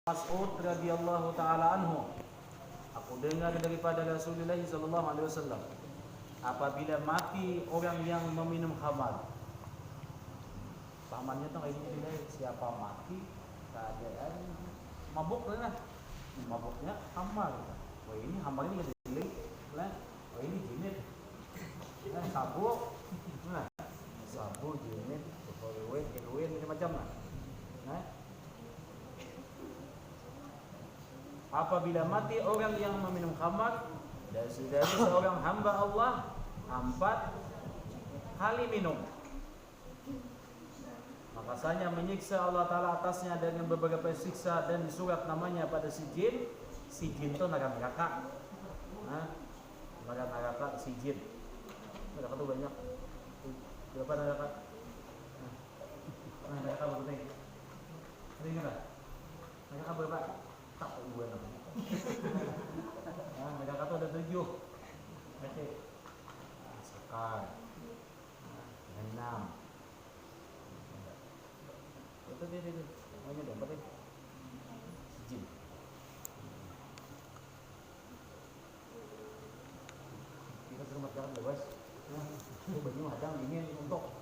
Mas'ud radhiyallahu taala anhu, aku dengar daripada Rasulullah sallallahu alaihi wasallam, apabila mati orang yang meminum khamar. Pamannya tuh kayak gini, siapa mati keadaan mabuk lah. Mabuknya khamar. Wah ini khamar ini gede lah. Wah ini jinit. Nah, sabu. Nah, sabu jinit, heroin macam-macam lah. Nah, apabila mati orang yang meminum khamar dan dari seorang hamba Allah 4 kali minum, maka saya menyiksa Allah Ta'ala atasnya dengan beberapa siksa dan disurat namanya pada sijin. Sijin itu neraka. Neraka sijin. Neraka itu banyak. Berapa neraka? Neraka berapa? Ada ingat tak? Neraka berapa? Tak dua namanya. Neraka itu ada 7. Baca. Sakar. Enam. Itu dia. Namanya ada berapa? Sijin. Kita suruh makan bebas. Itu baju hadang dingin untuk.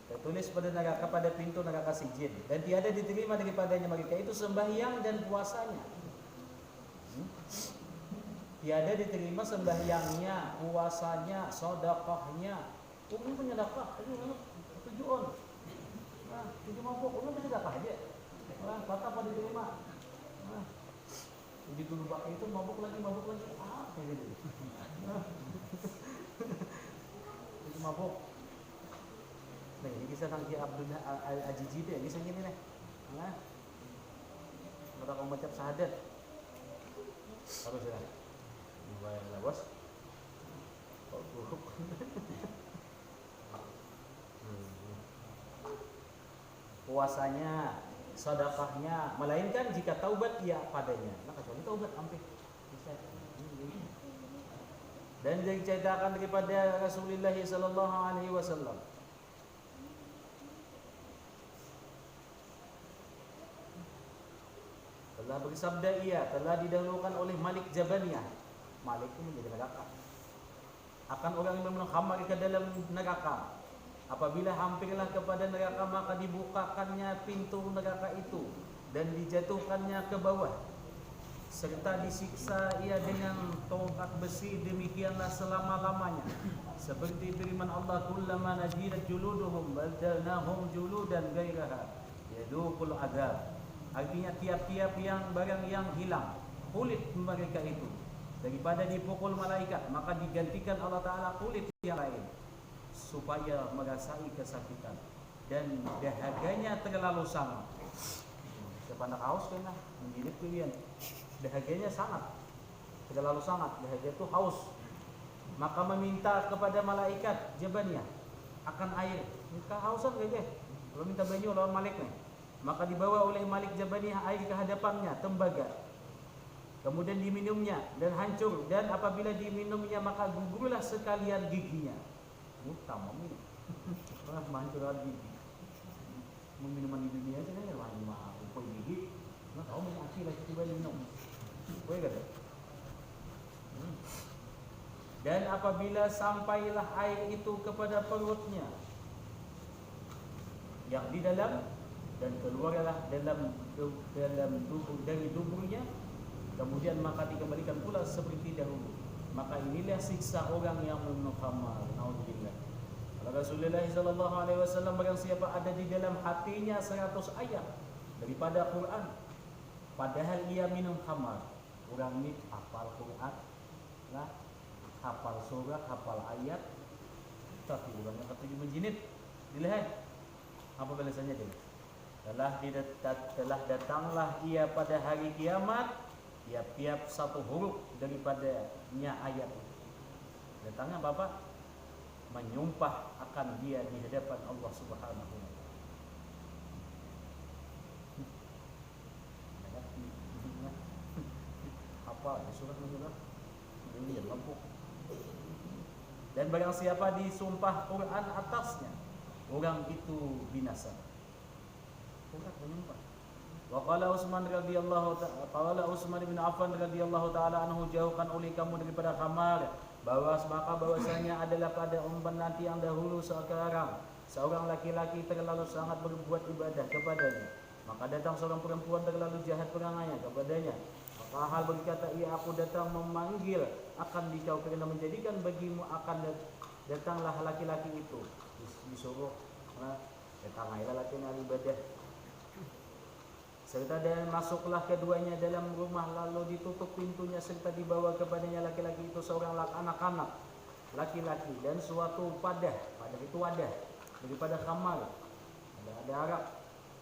Tertulis pada neraka, pada pintu neraka sijin, dan tiada diterima daripadanya mereka itu sembahyang dan puasanya. Tiada diterima sembahyangnya, puasanya, sedekahnya. Umum menyedekah, tujuan. Tujuh mabuk, umum menyedekah aja. Kata apa diterima? Begitu lupa itu mabuk lagi. Apa gitu? Itu mabuk. Nah, ini kisah tentang Abdul Al-Ajiji deh, kisah gini nih. Mereka mau baca syahadat. Terus ya. Bayanglah bos. Kok buruk. Puasanya, sedekahnya, melainkan jika taubat ia padanya. Nah, kecuali taubat hampir bisa. Dan diceritakan daripada Rasulullah sallallahu alaihi wasallam, telah bersabda ia, telah didahulukan oleh Malik Jabaniyah. Malik itu menjadi neraka. Akan orang yang meminum khamar ke dalam neraka. Apabila hampirlah kepada neraka, maka dibukakannya pintu neraka itu dan dijatuhkannya ke bawah, serta disiksa ia dengan tongkat besi, demikianlah selama-lamanya. Seperti firman Allah, kullama najilat juluduhum badalnahum juludan ghairaha yaduqul adzab. Artinya tiap-tiap yang barang yang hilang kulit mereka itu daripada dipukul malaikat, maka digantikan Allah Ta'ala kulit yang lain supaya merasai kesakitan dan dahaganya terlalu sangat. Sepandak haus kena menjadi pilihan. Dahaganya sangat, terlalu sangat. Dahaga itu haus. Maka meminta kepada malaikat Jabaniyah akan air. Kehausan kayaknya. Kalau minta banyu lawan Malik nih. Maka dibawa oleh Malik Jabaniyah air ke hadapannya, tembaga. Kemudian diminumnya dan hancur, dan apabila diminumnya maka gugurlah sekalian giginya. Utama minum. Menghancurkan gigi. Minuman di dunia saja ya wah upoi gigi. Nah, tahu mengaki lagi tiba minum. Boleh kata. Dan apabila sampailah air itu kepada perutnya yang di dalam, dan keluarlah dalam tubuh dari tubuhnya, kemudian maka dikembalikan pula seperti dahulu. Maka inilah siksa orang yang meminum khamar. Naudzubillah. Kalau Rasulullah sallallahu alaihi wasallam, barang siapa ada di dalam hatinya 100 ayat daripada Quran, padahal ia minum khamar. Orang ini hafal Quran, nah, hafal surah, hafal ayat, tapi orangnya ketujuh menjinit. Dilihat apa balasannya dia? Telah datanglah ia pada hari kiamat, tiap-tiap satu huruf daripadanya ayat. Datangnya Bapak menyumpah akan dia di hadapan Allah Subhanahu wa taala. Apa surah ini lampu. Dan barang siapa disumpah Quran atasnya, orang itu binasa. Orang menyembah. Wa qala Utsman radhiyallahu ta'ala, qala Utsman bin Affan radhiyallahu ta'ala anhu, jauhkan oleh kamu daripada khamar, bahwasanya adalah pada umpan nanti yang dahulu sekarang seorang laki-laki terlalu sangat berbuat ibadah kepadanya, maka datang seorang perempuan terlalu jahat perangannya kepadanya, maka hal berkata, ia aku datang memanggil akan dikau kerana menjadikan bagimu akan datanglah laki-laki itu disuruh datang aja laki-laki ibadah. Serta dan masuklah keduanya dalam rumah, lalu ditutup pintunya, serta dibawa kepadanya laki-laki itu seorang anak-anak laki-laki dan suatu padah itu wadah daripada khamar, ada arak.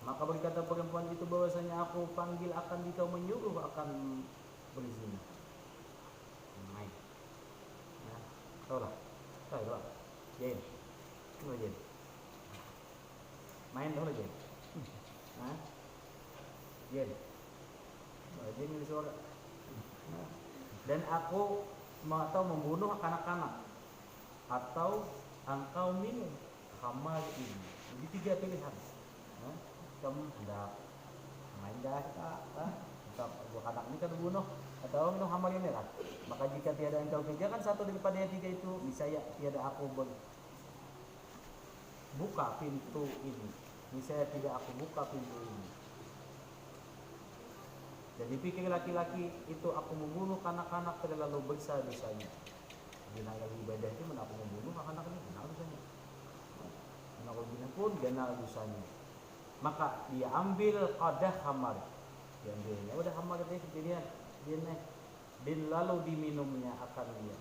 Maka berkata perempuan itu bahwasanya aku panggil akan dikau menyuruh akan berzina. Main. Ya, tahu lah. Jen. Coba Jen. Main tahu lah Jen. Hah? Jen. Jen ini suara. Dan aku atau membunuh kanak-kanak, atau engkau minum khamar ini. Jadi 3 pilihan. Kamu hendak main dah untuk buah anak ini kan bunuh atau minum khamar ini lah. Maka jika tiada engkau kerjakan satu daripada yang 3 itu, niscaya tiada aku buka pintu ini. Niscaya tidak aku buka pintu ini. Jadi pikir laki-laki itu aku membunuh kanak-kanak terlalu besar dosanya. Benar ibadah itu mana aku membunuh anak-anak ini benar dosanya. Anak berzina pun benar dosanya. Maka dia ambil qadah khamar. Diambilnya udah khamar itu kejadian dia dan lalu diminumnya akan dia.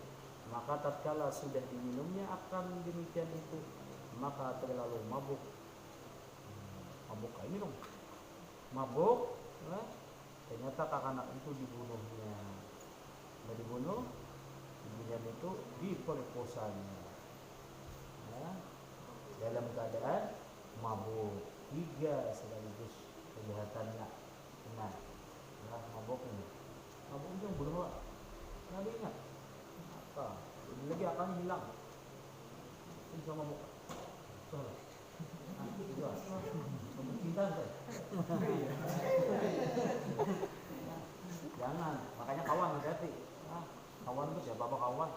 Maka tatkala sudah diminumnya akan demikian itu, maka terlalu mabuk. Mabuk kayak minum. Mabuk, ternyata anak itu dibunuhnya. Sudah dibunuh, kemudian itu diperkosanya. Dalam keadaan mabuk. 3 sekaligus kejahatannya. Benar. Mabuk ini. Mabuk itu bunuh. Nabi ingat. Apa? Ini lagi akan hilang. Ini sama mabuk. Salah. Cinta saya. Jangan, makanya kawan hati-hati. Kawan itu siapa kawan?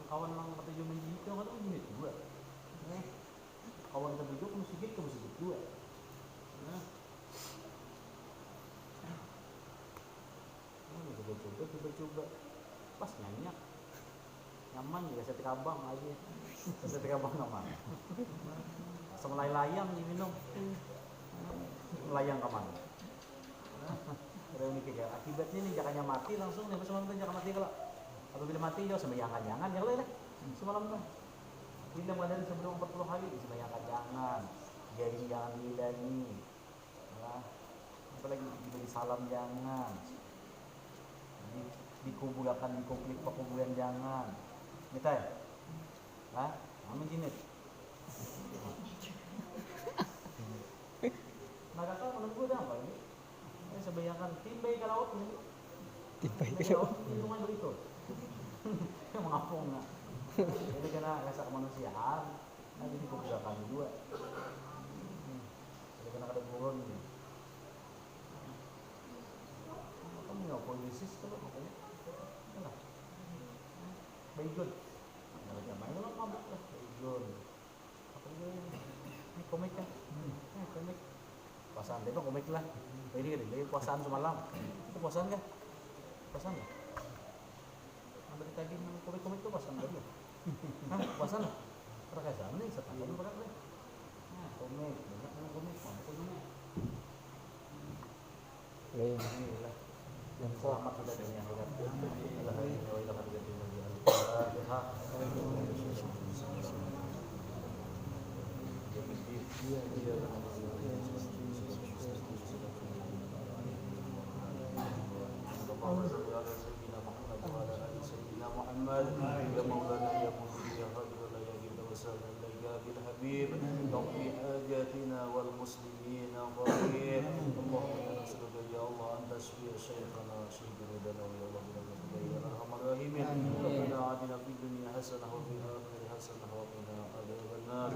Kawan yang kata jumen itu kan jumen 2. Kawan ketujuh kamu sedikit 2. Coba pas nyanyak nyaman juga setrika abang aja, setrika abang nyaman. Sama layang diminum, layang kemana? Udah mikir ya, akibatnya nih jangannya mati langsung nih, semalam tuh jangan mati kalau apabila mati jauh sembahyang jangan ya lah semalam tuh. Bila ada sebelum 40 hari sembahyang jangan, jadi jangan dihilangi, apalagi diberi salam jangan, dikuburkan di konflik pekuburan jangan, gitu ya? Amin jinit. Naga kau menunggu dah apa ini? Saya sebayangkan timbai ke laut ini. Timbai ke laut. Lingkungan begitu. Mengapung nak. Jadi kena rasa kemanusiaan. Nanti dikuburkan juga. Jadi kena ada burun ini. Kamu nggak polisis kalau makanya. Kenapa? Baygon. Kalau zaman itu lah mabuk lah. Baygon. Apa ini komik kan? Komik. Puasaan itu komik lah. Ini puasaan semalam. Itu puasaan kan? Puasaan lah. Ambil tadi komik itu puasaan kan? Puasaan lah. Terkait sama nih setahun berat lah. Komik, banyak yang komik, mampu dulu. Inilah. Yang selamat sudah dari yang berat. يا مولانا يا مولي يا غالب لا يجب وسلم إليك بالحبيب تقضي حاجاتنا والمسلمين ضرير اللهم إنا نسألك يا الله أن تشفي شيخنا شيخ ردنا ويا الله برحمتك يا أرحم الراحمين ربنا آتنا في الدنيا حسنة وفي الآخرة حسنة وقنا عذاب النار